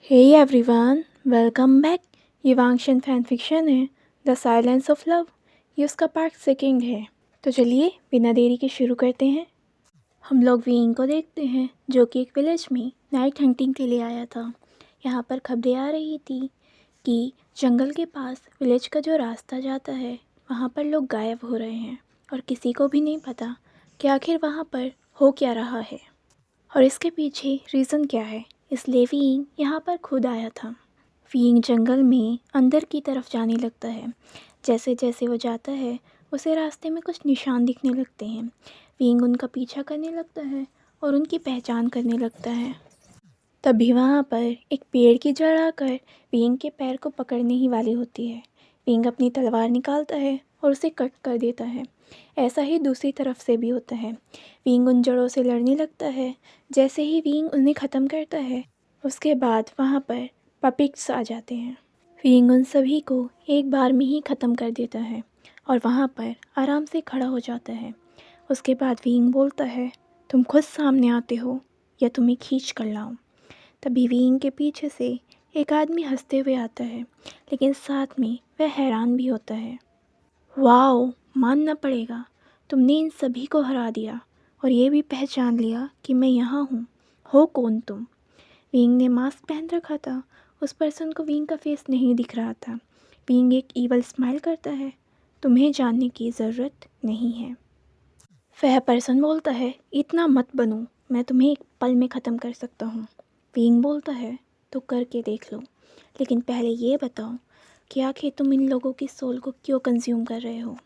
Hey everyone, welcome back. ये वांगशन fan fiction है the silence of love. ये उसका पार्ट सेकंड है। तो चलिए बिना देरी के शुरू करते हैं। हम लोग विंग को देखते हैं जो कि एक विलेज में नाइट हंटिंग के लिए आया था। यहाँ पर खबरें आ रही थी कि जंगल के पास विलेज का जो रास्ता जाता है वहाँ पर लोग गायब हो रहे हैं और किसी को भी नहीं पता कि आखिर वहाँ पर हो क्या रहा है और इसके पीछे रीज़न क्या है। इसलिए वीइंग यहाँ पर खुद आया था। वीइंग जंगल में अंदर की तरफ जाने लगता है। जैसे जैसे वो जाता है उसे रास्ते में कुछ निशान दिखने लगते हैं। वीइंग उनका पीछा करने लगता है और उनकी पहचान करने लगता है। तभी वहाँ पर एक पेड़ की जड़ आकर वीइंग के पैर को पकड़ने ही वाली होती है। वीइंग अपनी तलवार निकालता है और उसे कट कर देता है। ऐसा ही दूसरी तरफ से भी होता है। वीइंग उन जड़ों से लड़ने लगता है। जैसे ही वीइंग उन्हें ख़त्म करता है उसके बाद वहाँ पर पपिट्स आ जाते हैं। वीइंग उन सभी को एक बार में ही ख़त्म कर देता है और वहाँ पर आराम से खड़ा हो जाता है। उसके बाद वीइंग बोलता है, तुम खुद सामने आते हो या तुम्हें खींच कर लाऊं। तभी वीइंग के पीछे से एक आदमी हंसते हुए आता है, लेकिन साथ में वह हैरान भी होता है। वाओ, मानना पड़ेगा, तुमने इन सभी को हरा दिया और ये भी पहचान लिया कि मैं यहाँ हूँ। हो कौन तुम? वीइंग ने मास्क पहन रखा था। उस पर्सन को वीइंग का फेस नहीं दिख रहा था। वीइंग एक ईवल स्माइल करता है। तुम्हें जानने की ज़रूरत नहीं है। वह पर्सन बोलता है, इतना मत बनो, मैं तुम्हें एक पल में ख़त्म कर सकता हूँ। वीइंग बोलता है, तो करके देख लो, लेकिन पहले ये बताओ कि आखिर तुम इन लोगों की सोल को क्यों कंज्यूम कर रहे हो।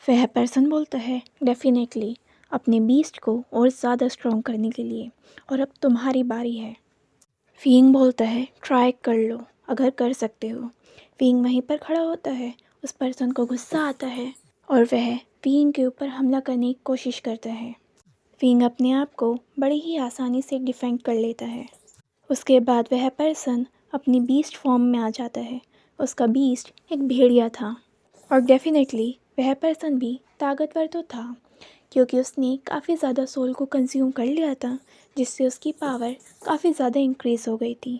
वह पर्सन बोलता है, डेफिनेटली अपने बीस्ट को और ज़्यादा स्ट्रॉन्ग करने के लिए, और अब तुम्हारी बारी है। वीइंग बोलता है, ट्राई कर लो अगर कर सकते हो। वीइंग वहीं पर खड़ा होता है। उस पर्सन को गुस्सा आता है और वह वीइंग के ऊपर हमला करने की कोशिश करता है। वीइंग अपने आप को बड़ी ही आसानी से डिफेंड कर लेता है। उसके बाद वह पर्सन अपनी बीस्ट फॉर्म में आ जाता है। उसका बीस्ट एक भेड़िया था और डेफिनेटली वह पर्सन भी ताकतवर तो था, क्योंकि उसने काफ़ी ज़्यादा सोल को कंज्यूम कर लिया था, जिससे उसकी पावर काफ़ी ज़्यादा इंक्रीज़ हो गई थी।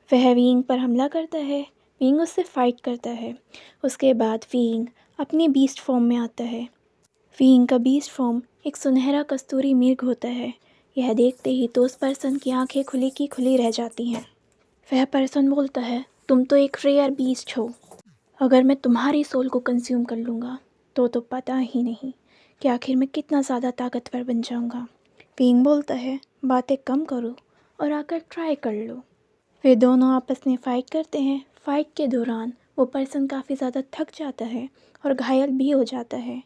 वह वीइंग पर हमला करता है। वीइंग उससे फाइट करता है। उसके बाद वीइंग अपने बीस्ट फॉर्म में आता है। वीइंग का बीस्ट फॉर्म एक सुनहरा कस्तूरी मृग होता है। यह देखते ही तो उस पर्सन की आंखें खुली की खुली रह जाती हैं। वह पर्सन बोलता है, तुम तो एक रेयर बीस्ट हो। अगर मैं तुम्हारी सोल को कंज्यूम कर लूँगा तो पता ही नहीं कि आखिर मैं कितना ज़्यादा ताकतवर बन जाऊँगा। वीइंग बोलता है, बातें कम करो और आकर ट्राई कर लो। वे दोनों आपस में फ़ाइट करते हैं। फ़ाइट के दौरान वो पर्सन काफ़ी ज़्यादा थक जाता है और घायल भी हो जाता है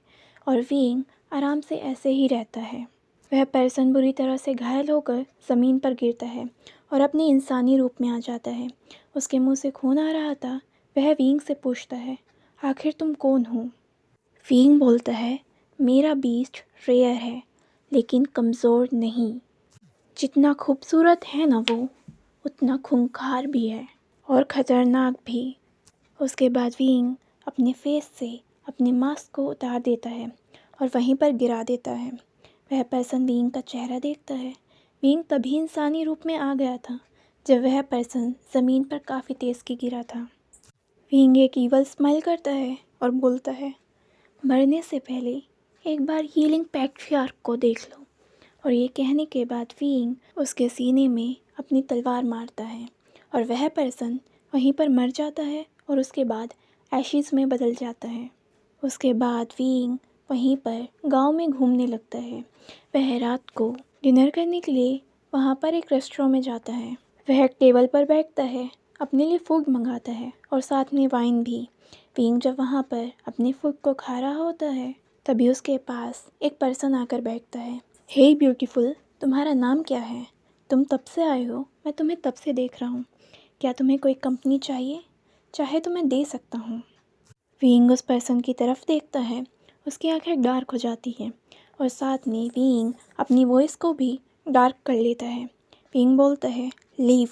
और वीइंग आराम से ऐसे ही रहता है। वह पर्सन बुरी तरह से घायल होकर ज़मीन पर गिरता है और अपने इंसानी रूप में आ जाता है। उसके मुंह से खून आ रहा था। वह वीइंग से पूछता है, आखिर तुम कौन हो? वीइंग बोलता है, मेरा बीस्ट रेयर है लेकिन कमज़ोर नहीं। जितना खूबसूरत है ना वो, उतना खूंखार भी है और ख़तरनाक भी। उसके बाद वीइंग अपने फेस से अपने मास्क को उतार देता है और वहीं पर गिरा देता है। वह पर्सन वीइंग का चेहरा देखता है। वीइंग तभी इंसानी रूप में आ गया था जब वह पर्सन ज़मीन पर काफ़ी तेज़ की गिरा था। वीइंग एक ईवल स्माइल करता है और बोलता है, मरने से पहले एक बार हीलिंग पैट्रियार्क को देख लो। और ये कहने के बाद वीइंग उसके सीने में अपनी तलवार मारता है और वह पर्सन वहीं पर मर जाता है और उसके बाद एशिज़ में बदल जाता है। उसके बाद वीइंग वहीं पर गांव में घूमने लगता है। वह रात को डिनर करने के लिए वहाँ पर एक रेस्टोरेंट में जाता है। वह एक टेबल पर बैठता है, अपने लिए फूड मंगाता है और साथ में वाइन भी। वीइंग जब वहाँ पर अपने फूड को खा रहा होता है तभी उसके पास एक पर्सन आकर बैठता है। हे ब्यूटीफुल, तुम्हारा नाम क्या है? तुम तब से आए हो, मैं तुम्हें तब से देख रहा हूँ। क्या तुम्हें कोई कंपनी चाहिए? चाहे तो मैं दे सकता हूँ। वीइंग उस पर्सन की तरफ देखता है। उसकी आंखें डार्क हो जाती हैं और साथ में वीइंग अपनी वॉइस को भी डार्क कर लेता है। वीइंग बोलता है, लीव।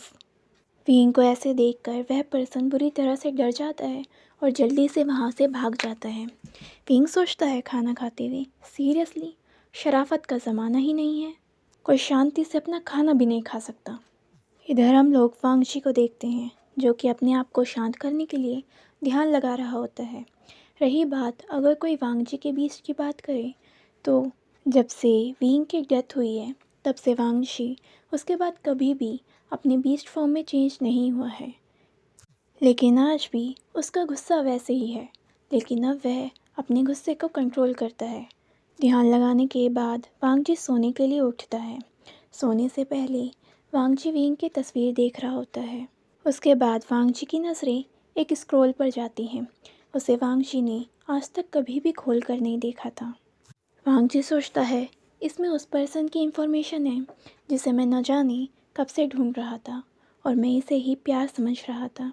वीइंग को ऐसे देखकर वह पर्सन बुरी तरह से डर जाता है और जल्दी से वहाँ से भाग जाता है। वीइंग सोचता है खाना खाते हुए, सीरियसली शराफत का ज़माना ही नहीं है, कोई शांति से अपना खाना भी नहीं खा सकता। इधर हम लोग वांगची को देखते हैं जो कि अपने आप को शांत करने के लिए ध्यान लगा रहा होता है। रही बात अगर कोई वांगची के बीस्ट की बात करे तो जब से विंग की डेथ हुई है तब से वांगची उसके बाद कभी भी अपने बीस्ट फॉर्म में चेंज नहीं हुआ है। लेकिन आज भी उसका गुस्सा वैसे ही है, लेकिन अब वह अपने गुस्से को कंट्रोल करता है। ध्यान लगाने के बाद वांगची सोने के लिए उठता है। सोने से पहले वांगची विंग की तस्वीर देख रहा होता है। उसके बाद वांगची की नज़रें एक स्क्रॉल पर जाती हैं। उसे वांगची ने आज तक कभी भी खोल कर नहीं देखा था। वांगची सोचता है इसमें उस पर्सन की इन्फॉर्मेशन है जिसे मैं न जाने कब से ढूंढ रहा था और मैं इसे ही प्यार समझ रहा था,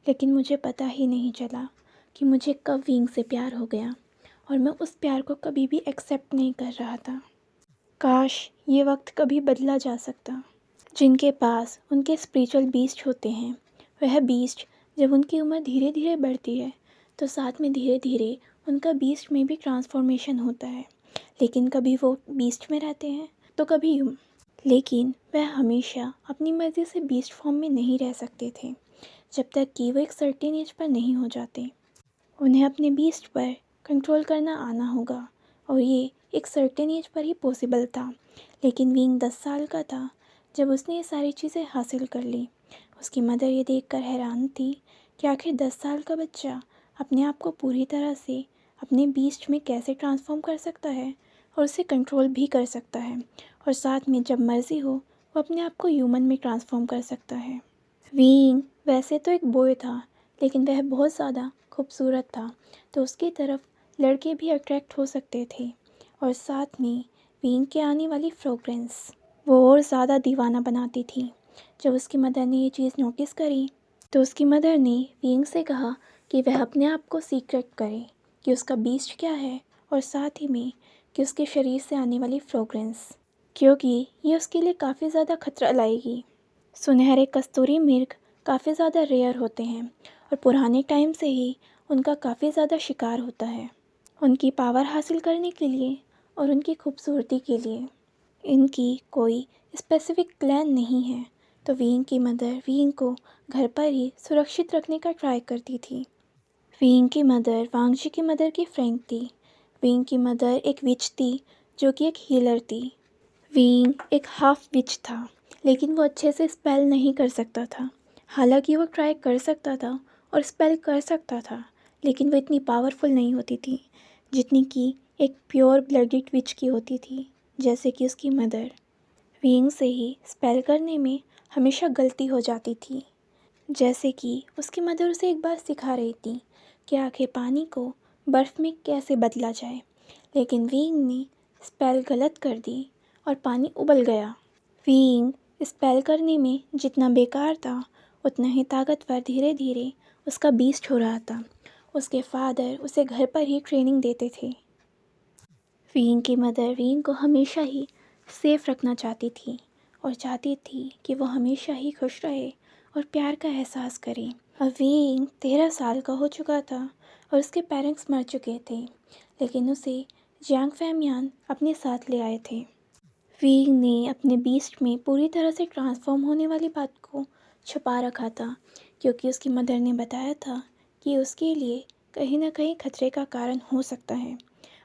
लेकिन मुझे पता ही नहीं चला कि मुझे कब विंग से प्यार हो गया और मैं उस प्यार को कभी भी एक्सेप्ट नहीं कर रहा था। काश ये वक्त कभी बदला जा सकता। जिनके पास उनके स्पिरिचुअल बीस्ट होते हैं, वह बीस्ट जब उनकी उम्र धीरे धीरे बढ़ती है तो साथ में धीरे धीरे उनका बीस्ट में भी ट्रांसफॉर्मेशन होता है। लेकिन कभी वो बीस्ट में रहते हैं तो कभी लेकिन वह हमेशा अपनी मर्ज़ी से बीस्ट फॉर्म में नहीं रह सकते थे जब तक कि वो एक सर्टेन एज पर नहीं हो जाते। उन्हें अपने बीस्ट पर कंट्रोल करना आना होगा और ये एक सर्टेन एज पर ही पॉसिबल था। लेकिन विंग 10 साल का था जब उसने ये सारी चीज़ें हासिल कर ली। उसकी मदर ये देखकर हैरान थी कि आखिर 10 साल का बच्चा अपने आप को पूरी तरह से अपने बीस्ट में कैसे ट्रांसफॉर्म कर सकता है और उसे कंट्रोल भी कर सकता है, और साथ में जब मर्ज़ी हो वो अपने आप को ह्यूमन में ट्रांसफॉर्म कर सकता है। विंग वैसे तो एक बॉय था, लेकिन वह बहुत ज़्यादा खूबसूरत था तो उसकी तरफ लड़के भी अट्रैक्ट हो सकते थे, और साथ में विंग के आने वाली फ्रेगरेंस वो और ज़्यादा दीवाना बनाती थी। जब उसकी मदर ने ये चीज़ नोटिस करी तो उसकी मदर ने विंग से कहा कि वह अपने आप को सीक्रेट करे कि उसका बीस्ट क्या है और साथ ही में कि उसके शरीर से आने वाली फ्रेगरेंस, क्योंकि ये उसके लिए काफ़ी ज़्यादा खतरा लाएगी। सुनहरे कस्तूरी मृग काफ़ी ज़्यादा रेयर होते हैं और पुराने टाइम से ही उनका काफ़ी ज़्यादा शिकार होता है उनकी पावर हासिल करने के लिए और उनकी खूबसूरती के लिए। इनकी कोई स्पेसिफिक क्लैन नहीं है, तो विंग की मदर विंग को घर पर ही सुरक्षित रखने का ट्राई करती थी। विंग की मदर वांगची की मदर की फ्रेंड थी। विंग की मदर एक विच थी जो कि एक हीलर थी। विंग एक हाफ विच था, लेकिन वो अच्छे से स्पेल नहीं कर सकता था। हालांकि वो ट्राई कर सकता था और स्पेल कर सकता था, लेकिन वो इतनी पावरफुल नहीं होती थी जितनी कि एक प्योर ब्लडेड विच की होती थी, जैसे कि उसकी मदर। विंग से ही स्पेल करने में हमेशा गलती हो जाती थी, जैसे कि उसकी मदर उसे एक बार सिखा रही थी कि आखिर पानी को बर्फ़ में कैसे बदला जाए, लेकिन विंग ने स्पेल गलत कर दी और पानी उबल गया। विंग स्पेल करने में जितना बेकार था उतना ही ताकतवर धीरे धीरे उसका बीस्ट हो रहा था। उसके फादर उसे घर पर ही ट्रेनिंग देते थे। विंग की मदर विंग को हमेशा ही सेफ रखना चाहती थी और चाहती थी कि वो हमेशा ही खुश रहे और प्यार का एहसास करे। अब विंग 13 साल का हो चुका था और उसके पेरेंट्स मर चुके थे, लेकिन उसे जियांग फैमियान अपने साथ ले आए थे। विंग ने अपने बीस्ट में पूरी तरह से ट्रांसफॉर्म होने वाली बात को छुपा रखा था, क्योंकि उसकी मदर ने बताया था कि उसके लिए कहीं ना कहीं खतरे का कारण हो सकता है।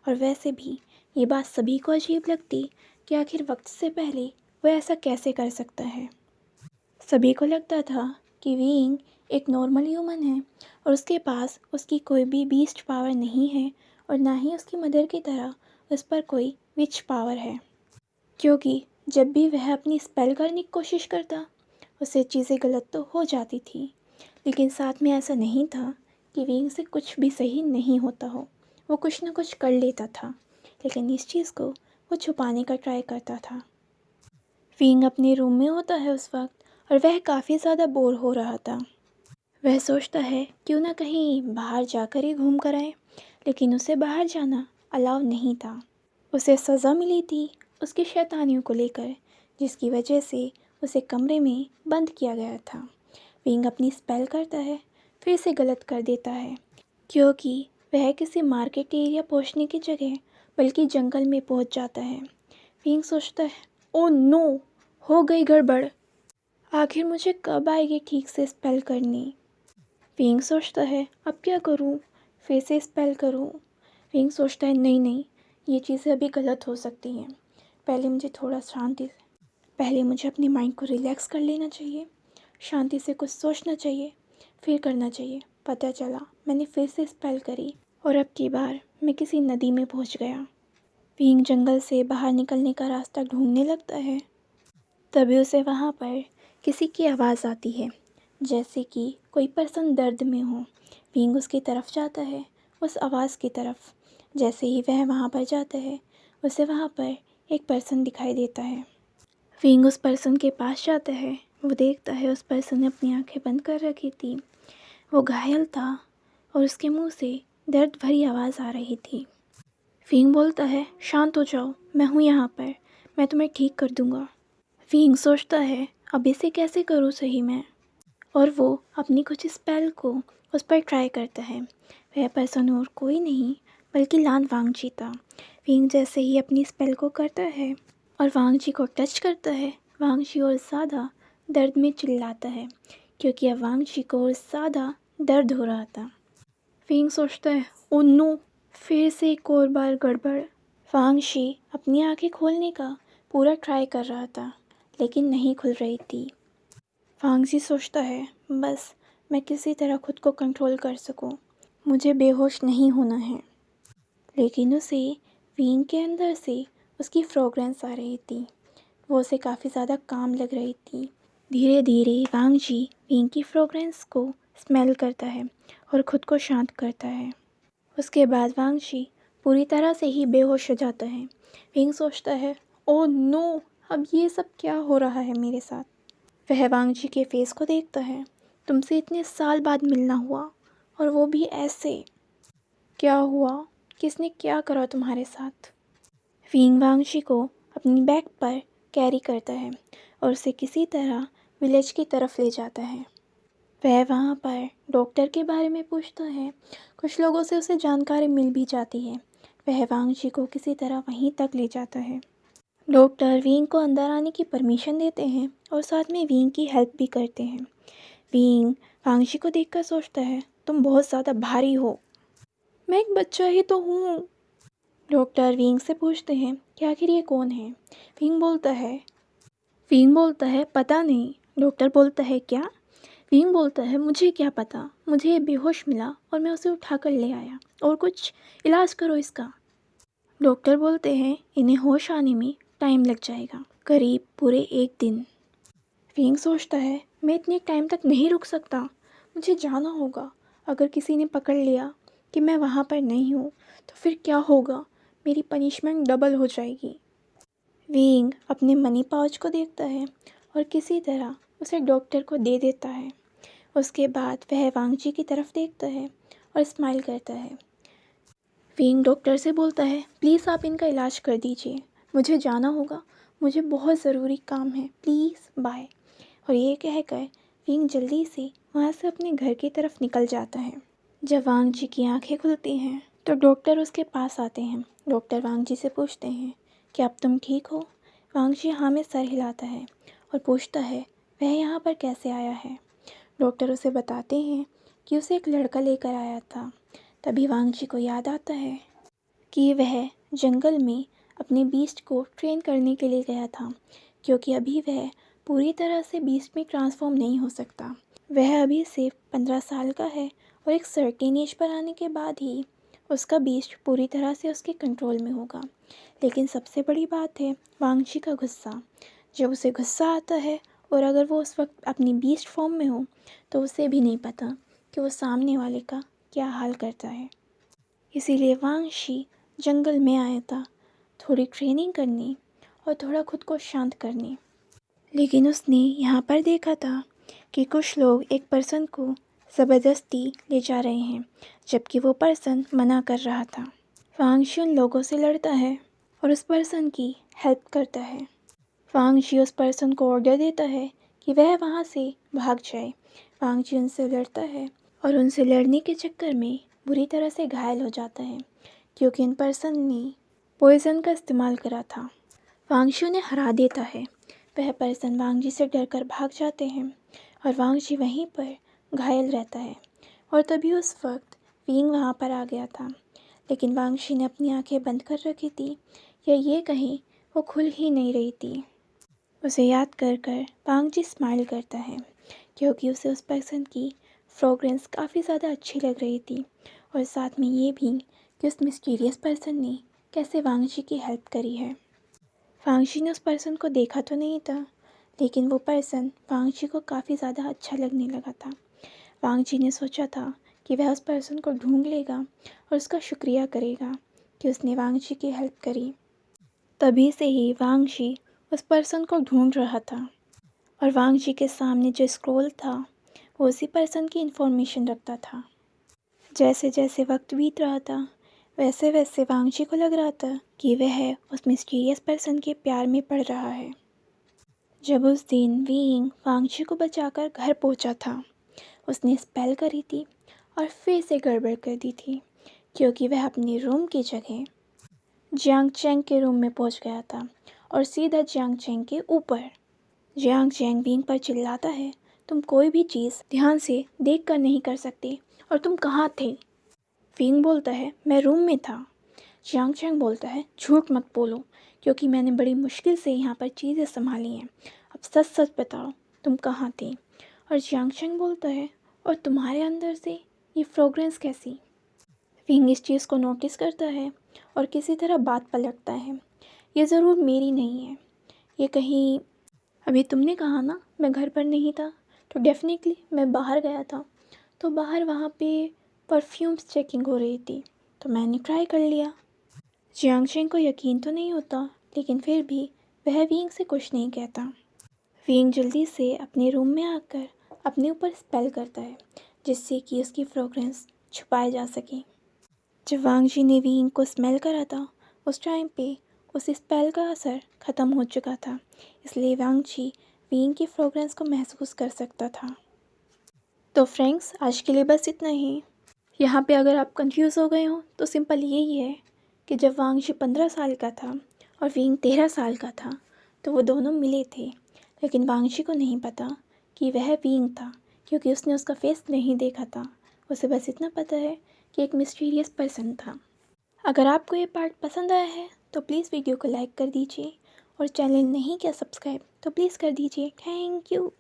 और वैसे भी ये बात सभी को अजीब लगती कि आखिर वक्त से पहले वह ऐसा कैसे कर सकता है। सभी को लगता था कि विंग एक नॉर्मल ह्यूमन है और उसके पास उसकी कोई भी बीस्ट पावर नहीं है और ना ही उसकी मदर की तरह उस पर कोई विच पावर है, क्योंकि जब भी वह अपनी स्पेल करने की कोशिश करता उससे चीज़ें गलत तो हो जाती थी। लेकिन साथ में ऐसा नहीं था कि विंग से कुछ भी सही नहीं होता हो, वो कुछ ना कुछ कर लेता था, लेकिन इस चीज़ को वो छुपाने का ट्राई करता था। विंग अपने रूम में होता है उस वक्त और वह काफ़ी ज़्यादा बोर हो रहा था। वह सोचता है क्यों ना कहीं बाहर जाकर ही घूम कर आए, लेकिन उसे बाहर जाना अलाउ नहीं था। उसे सज़ा मिली थी उसकी शैतानियों को लेकर, जिसकी वजह से उसे कमरे में बंद किया गया था। विंग अपनी स्पेल करता है, फिर से गलत कर देता है, क्योंकि वह किसी मार्केट एरिया पहुंचने की जगह बल्कि जंगल में पहुंच जाता है। विंग सोचता है, ओ नो, हो गई गड़बड़। आखिर मुझे कब आएगी ठीक से स्पेल करनी। विंग सोचता है अब क्या करूँ, फिर से स्पेल करूँ। विंग सोचता है नहीं नहीं, ये चीज़ें अभी गलत हो सकती हैं। पहले मुझे थोड़ा पहले मुझे अपने माइंड को रिलैक्स कर लेना चाहिए, शांति से कुछ सोचना चाहिए, फिर करना चाहिए। पता चला मैंने फिर से स्पेल करी और अब की बार मैं किसी नदी में पहुंच गया। विंग जंगल से बाहर निकलने का रास्ता ढूंढने लगता है। तभी उसे वहाँ पर किसी की आवाज़ आती है, जैसे कि कोई पर्सन दर्द में हो। विंग उसकी तरफ जाता है, उस आवाज़ की तरफ। जैसे ही वह वहाँ पर जाता है, उसे वहाँ पर एक पर्सन दिखाई देता है। विंग उस पर्सन के पास जाता है। वो देखता है उस पर्सन ने अपनी आंखें बंद कर रखी थी। वो घायल था और उसके मुंह से दर्द भरी आवाज़ आ रही थी। विंग बोलता है शांत हो जाओ, मैं हूँ यहाँ पर, मैं तुम्हें ठीक कर दूँगा। विंग सोचता है अब इसे कैसे करूँ सही में, और वो अपनी कुछ स्पेल को उस पर ट्राई करता है। वह पर्सन और कोई नहीं बल्कि लान वांगजी था। विंग जैसे ही अपनी स्पेल को करता है और वांगजी को टच करता है, वांगजी और ज़्यादा दर्द में चिल्लाता है, क्योंकि अब वांगजी को और ज़्यादा दर्द हो रहा था। विंग सोचता है ओ नो, फिर से एक और बार गड़बड़। वांगजी अपनी आंखें खोलने का पूरा ट्राई कर रहा था, लेकिन नहीं खुल रही थी। वांगजी सोचता है बस मैं किसी तरह खुद को कंट्रोल कर सकूं, मुझे बेहोश नहीं होना है। लेकिन उसे विंग के अंदर से उसकी फ्रेग्रेंस आ रही थी। वो उसे काफ़ी ज़्यादा काम लग रही थी। धीरे धीरे वांगजी विंग की फ्रेग्रेंस को स्मेल करता है और ख़ुद को शांत करता है। उसके बाद वांगजी पूरी तरह से ही बेहोश हो जाता है। विंग सोचता है ओह नो, अब ये सब क्या हो रहा है मेरे साथ। वह वांगजी के फेस को देखता है। तुमसे इतने साल बाद मिलना हुआ, और वो भी ऐसे। क्या हुआ, किसने क्या करा तुम्हारे साथ। विंग वांगजी को अपनी बैक पर कैरी करता है और उसे किसी तरह विलेज की तरफ ले जाता है। वह वहाँ पर डॉक्टर के बारे में पूछता है। कुछ लोगों से उसे जानकारी मिल भी जाती है। वह वांगजी को किसी तरह वहीं तक ले जाता है। डॉक्टर विंग को अंदर आने की परमिशन देते हैं और साथ में विंग की हेल्प भी करते हैं। विंग वांगजी को देखकर सोचता है तुम बहुत ज़्यादा भारी हो, मैं एक बच्चा ही तो हूँ। डॉक्टर विंग से पूछते हैं कि आखिर ये कौन है। विंग बोलता है पता नहीं। डॉक्टर बोलता है क्या। विंग बोलता है मुझे क्या पता, मुझे ये बेहोश मिला और मैं उसे उठा कर ले आया, और कुछ इलाज करो इसका। डॉक्टर बोलते हैं इन्हें होश आने में टाइम लग जाएगा, करीब पूरे 1 दिन। विंग सोचता है मैं इतने टाइम तक नहीं रुक सकता, मुझे जाना होगा। अगर किसी ने पकड़ लिया कि मैं वहाँ पर नहीं हूँ तो फिर क्या होगा, मेरी पनिशमेंट डबल हो जाएगी। विंग अपने मनी पाउच को देखता है और किसी तरह उसे डॉक्टर को दे देता है। उसके बाद वह वांगजी की तरफ देखता है और स्माइल करता है। विंग डॉक्टर से बोलता है प्लीज़ आप इनका इलाज कर दीजिए, मुझे जाना होगा, मुझे बहुत ज़रूरी काम है, प्लीज़ बाय। और ये कहकर विंग जल्दी से वहाँ से अपने घर की तरफ निकल जाता है। जब वांगजी की आंखें खुलती हैं तो डॉक्टर उसके पास आते हैं। डॉक्टर वांगजी से पूछते हैं कि अब तुम ठीक हो। वांगजी हाँ में सर हिलाता है और पूछता है वह यहाँ पर कैसे आया है। डॉक्टर उसे बताते हैं कि उसे एक लड़का लेकर आया था। तभी वांगजी को याद आता है कि वह जंगल में अपने बीस्ट को ट्रेन करने के लिए गया था, क्योंकि अभी वह पूरी तरह से बीस्ट में ट्रांसफॉर्म नहीं हो सकता। वह अभी सिर्फ 15 साल का है और एक सर्टेन एज पर आने के बाद ही उसका बीस्ट पूरी तरह से उसके कंट्रोल में होगा। लेकिन सबसे बड़ी बात है वांगजी का गुस्सा। जब उसे गुस्सा आता है और अगर वो उस वक्त अपनी बीस्ट फॉर्म में हो तो उसे भी नहीं पता कि वो सामने वाले का क्या हाल करता है। इसीलिए वांगजी जंगल में आया था थोड़ी ट्रेनिंग करने और थोड़ा खुद को शांत करने। लेकिन उसने यहाँ पर देखा था कि कुछ लोग एक पर्सन को ज़बरदस्ती ले जा रहे हैं, जबकि वो पर्सन मना कर रहा था। वांगजी उन लोगों से लड़ता है और उस पर्सन की हेल्प करता है। वांगजी उस पर्सन को ऑर्डर देता है कि वह वहाँ से भाग जाए। वांगजी उनसे लड़ता है और उनसे लड़ने के चक्कर में बुरी तरह से घायल हो जाता है, क्योंकि इन पर्सन ने पॉइज़न का इस्तेमाल करा था। वांगजी उन्हें हरा देता है। वह पर्सन वांग जी से डरकर भाग जाते हैं और वांग जी वहीं पर घायल रहता है। और तभी उस वक्त विंग वहाँ पर आ गया था, लेकिन वांग जी ने अपनी आंखें बंद कर रखी थी, या ये कहीं वो खुल ही नहीं रही थी। उसे याद कर कर वांग जी स्माइल करता है, क्योंकि उसे उस पर्सन की फ्रेगरेंस काफ़ी ज़्यादा अच्छी लग रही थी, और साथ में ये भी कि उस मिस्टीरियस पर्सन ने कैसे वांग जी की हेल्प करी है। वांग जी ने उस पर्सन को देखा तो नहीं था, लेकिन वो पर्सन वांग जी को काफ़ी ज़्यादा अच्छा लगने लगा था। वांग जी ने सोचा था कि वह उस पर्सन को ढूंढ लेगा और उसका शुक्रिया करेगा कि उसने वांग जी की हेल्प करी। तभी से ही वांग जी उस पर्सन को ढूंढ रहा था, और वांग जी के सामने जो स्क्रॉल था वो उसी पर्सन की इन्फॉर्मेशन रखता था। जैसे जैसे वक्त बीत रहा था वैसे वैसे वांग जी को लग रहा था कि वह उस मिस्टीरियस पर्सन के प्यार में पड़ रहा है। जब उस दिन विंग वांग जी को बचाकर घर पहुंचा था, उसने स्पेल करी थी और फिर से गड़बड़ कर दी थी, क्योंकि वह अपने रूम की जगह जियांग चैंग के रूम में पहुंच गया था और सीधा जियांग चैंग के ऊपर। जियांग चैंग विंग पर चिल्लाता है, तुम कोई भी चीज़ ध्यान से देख कर नहीं कर सकते, और तुम कहाँ थे? विंग बोलता है, मैं रूम में था। जियांग चैंग बोलता है, झूठ मत बोलो, क्योंकि मैंने बड़ी मुश्किल से यहाँ पर चीज़ें संभाली हैं। अब सच सच बताओ, तुम कहाँ थे? और जियांग चैंग बोलता है, और तुम्हारे अंदर से ये फ्रेगरेंस कैसी? विंग इस चीज़ को नोटिस करता है और किसी तरह बात पलटता है, ये ज़रूर मेरी नहीं है, ये कहीं अभी तुमने कहा ना मैं घर पर नहीं था, तो डेफिनेटली मैं बाहर गया था। तो बाहर वहाँ पे परफ्यूम्स चेकिंग हो रही थी, तो मैंने ट्राई कर लिया। जियांग चैंग को यकीन तो नहीं होता, लेकिन फिर भी वह विंग से कुछ नहीं कहता। विंग जल्दी से अपने रूम में आकर अपने ऊपर स्पेल करता है, जिससे कि उसकी फ्रेगरेंस छुपाई जा सके। जब वांग जी ने विंग को स्मेल करा था उस टाइम पे उस स्पेल का असर ख़त्म हो चुका था, इसलिए वांग जी विंग की फ्रेगरेंस को महसूस कर सकता था। तो फ्रेंड्स, आज के लिए बस इतना ही। यहाँ पे अगर आप कंफ्यूज हो गए हो तो सिंपल यही है कि जब वांग जी 15 साल का था और विंग 13 साल का था, तो वो दोनों मिले थे, लेकिन वांग जी को नहीं पता कि वह विंग था, क्योंकि उसने उसका फेस नहीं देखा था। उसे बस इतना पता है कि एक मिस्टीरियस पर्सन था। अगर आपको ये पार्ट पसंद आया है तो प्लीज़ वीडियो को लाइक कर दीजिए, और चैनल नहीं किया सब्सक्राइब तो प्लीज़ कर दीजिए। Thank you.